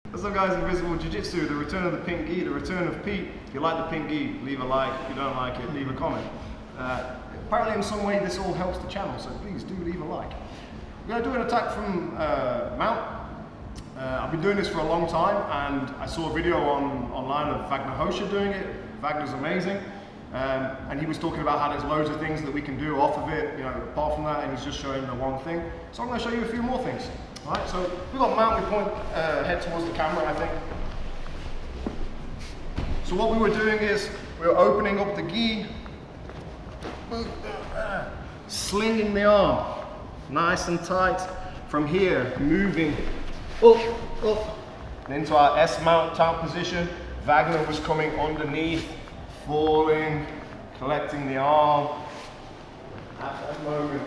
What's up guys, Invisible Jiu-Jitsu, the return of the pink gi, the return of Pete. If you like the pink gi, leave a like. If you don't like it, leave a comment. Apparently in some way this all helps the channel, so please do leave a like. We're going to do an attack from mount. I've been doing this for a long time and I saw a video online of Vagner Rocha doing it. Wagner's amazing. And he was talking about how there's loads of things that we can do off of it, you know, apart from that, and he's just showing the one thing. So I'm going to show you a few more things. All right, so we've got mount, we point head towards the camera, I think. So what we were doing is, we were opening up the gi, slinging the arm, nice and tight, from here, moving up, and into our S-mount type position. Vagner was coming underneath, falling, collecting the arm. At that moment,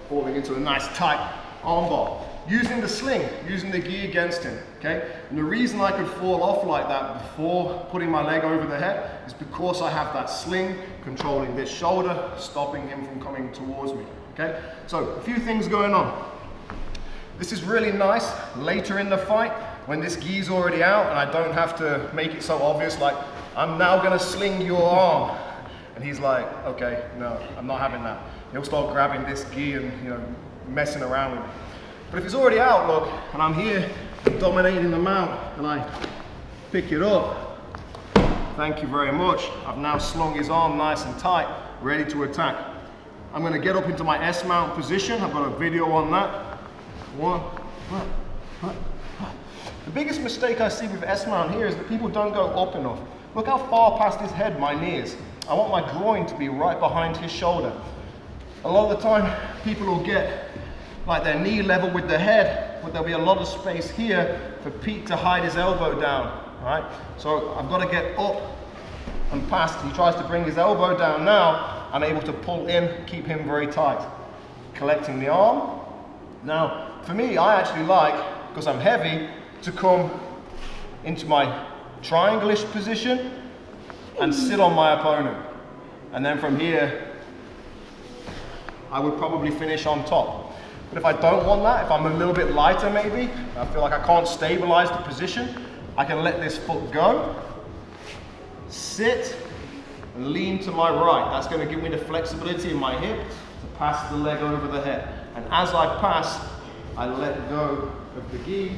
falling into a nice tight armbar. Using the sling, using the gi against him, okay? And the reason I could fall off like that before putting my leg over the head is because I have that sling controlling this shoulder, stopping him from coming towards me, okay? So, a few things going on. This is really nice later in the fight when this gi's already out and I don't have to make it so obvious, like, I'm now gonna sling your arm. And he's like, okay, no, I'm not having that. He'll start grabbing this gi and, you know, messing around with me. But if it's already out, look, and I'm here dominating the mount and I pick it up, thank you very much. I've now slung his arm nice and tight, ready to attack. I'm gonna get up into my S-mount position. I've got a video on that. The biggest mistake I see with S-mount here is that people don't go up enough. Look how far past his head my knee is. I want my groin to be right behind his shoulder. A lot of the time, people will get like their knee level with the head, but there'll be a lot of space here for Pete to hide his elbow down, all right? So I've got to get up and past. He tries to bring his elbow down now. I'm able to pull in, keep him very tight. Collecting the arm. Now, for me, I actually like, because I'm heavy, to come into my triangle-ish position and sit on my opponent. And then from here, I would probably finish on top. But if I don't want that, if I'm a little bit lighter maybe, I feel like I can't stabilize the position, I can let this foot go, sit, and lean to my right. That's going to give me the flexibility in my hip to pass the leg over the head. And as I pass, I let go of the gi,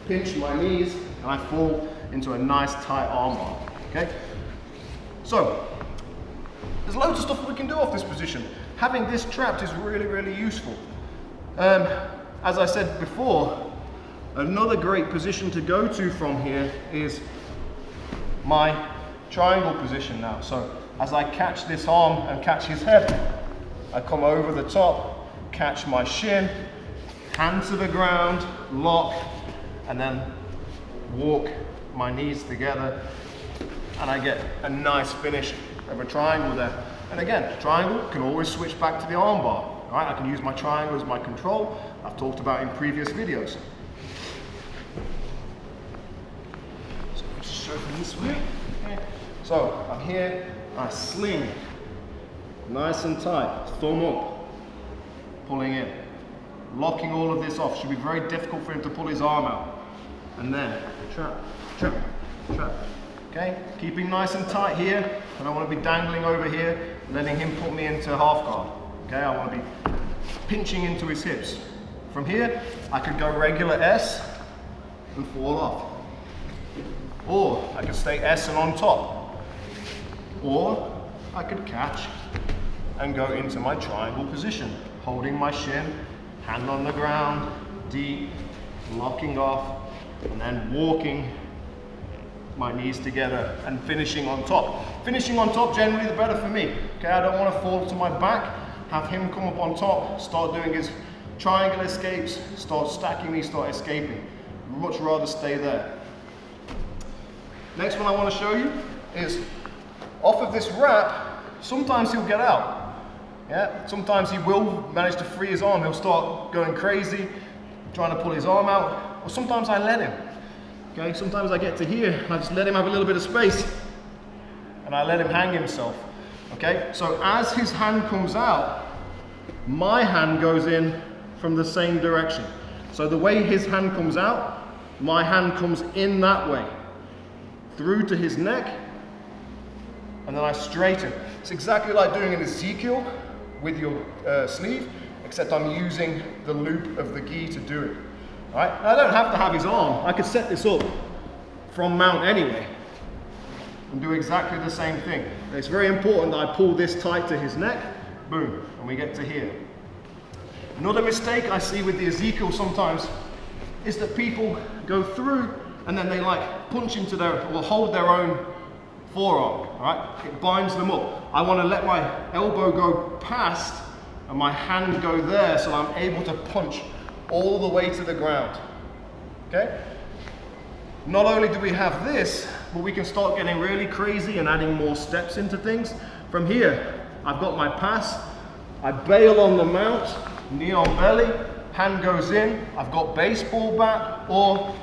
pinch my knees, and I fall into a nice tight armbar. Okay? So, there's loads of stuff that we can do off this position. Having this trapped is really, really useful. As I said before, another great position to go to from here is my triangle position now. So as I catch this arm and catch his head, I come over the top, catch my shin, hand to the ground, lock, and then walk my knees together, and I get a nice finish of a triangle there. And again, triangle can always switch back to the armbar. All right, I can use my triangle as my control. I've talked about in previous videos. So let's just show them this way. Okay. So I'm here, I sling, nice and tight, thumb up, pulling in, locking all of this off. Should be very difficult for him to pull his arm out. And then trap, trap, trap. Okay, keeping nice and tight here. I don't want to be dangling over here, letting him put me into half guard. Okay, I want to be pinching into his hips. From here, I could go regular S and fall off. Or I could stay S and on top. Or I could catch and go into my triangle position, holding my shin, hand on the ground, deep, locking off, and then walking my knees together and finishing on top. Finishing on top, generally the better for me. Okay, I don't want to fall to my back, have him come up on top, start doing his triangle escapes, start stacking me, start escaping. I'd much rather stay there. Next one I want to show you is off of this wrap, sometimes he'll get out. Yeah, sometimes he will manage to free his arm. He'll start going crazy, trying to pull his arm out, or sometimes I let him. Okay, sometimes I get to here and I just let him have a little bit of space and I let him hang himself. Okay, so as his hand comes out, my hand goes in from the same direction. So the way his hand comes out, my hand comes in that way, through to his neck, and then I straighten. It's exactly like doing an Ezekiel with your sleeve, except I'm using the loop of the gi to do it. All right? I don't have to have his arm. I could set this up from mount anyway and do exactly the same thing. It's very important that I pull this tight to his neck, boom, and we get to here. Another mistake I see with the Ezekiel sometimes is that people go through and then they like punch into their, or hold their own forearm, all right? It binds them up. I want to let my elbow go past and my hand go there so I'm able to punch all the way to the ground, okay? Not only do we have this, but we can start getting really crazy and adding more steps into things. From here, I've got my pass, I bail on the mount, knee on belly, hand goes in, I've got baseball bat, or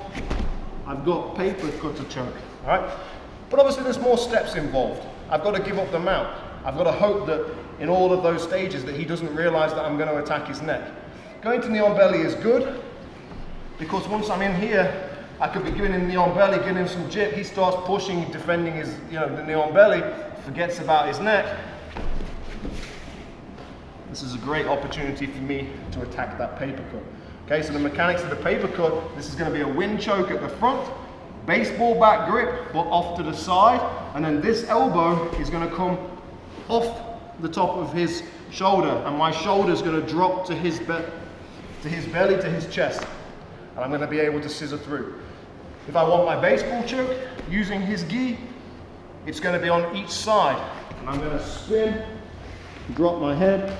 I've got paper cutter choke, all right? But obviously there's more steps involved. I've got to give up the mount. I've got to hope that in all of those stages that he doesn't realize that I'm going to attack his neck. Going to knee on belly is good, because once I'm in here, I could be giving him knee on belly, giving him some jip. He starts pushing, defending his, the knee on belly, forgets about his neck. This is a great opportunity for me to attack that paper cut. Okay, so the mechanics of the paper cut, this is going to be a wind choke at the front, baseball bat grip, but off to the side, and then this elbow is going to come off the top of his shoulder, and my shoulder is going to drop to his belly, to his chest, and I'm going to be able to scissor through. If I want my baseball choke, using his gi, it's going to be on each side, and I'm going to spin, drop my head,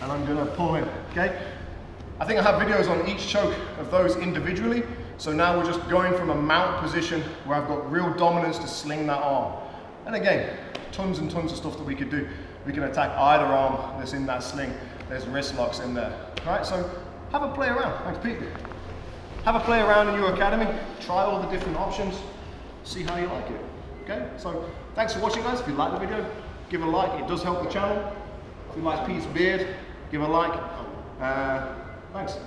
and I'm going to pull in, okay? I think I have videos on each choke of those individually, so now we're just going from a mount position where I've got real dominance to sling that arm. And again, tons and tons of stuff that we could do. We can attack either arm that's in that sling. There's wrist locks in there, right? So have a play around. Thanks, Pete. Have a play around in your academy, try all the different options, see how you like it, okay? So thanks for watching, guys. If you like the video, give a like, it does help the channel. If you like Pete's beard, give a like. Thanks.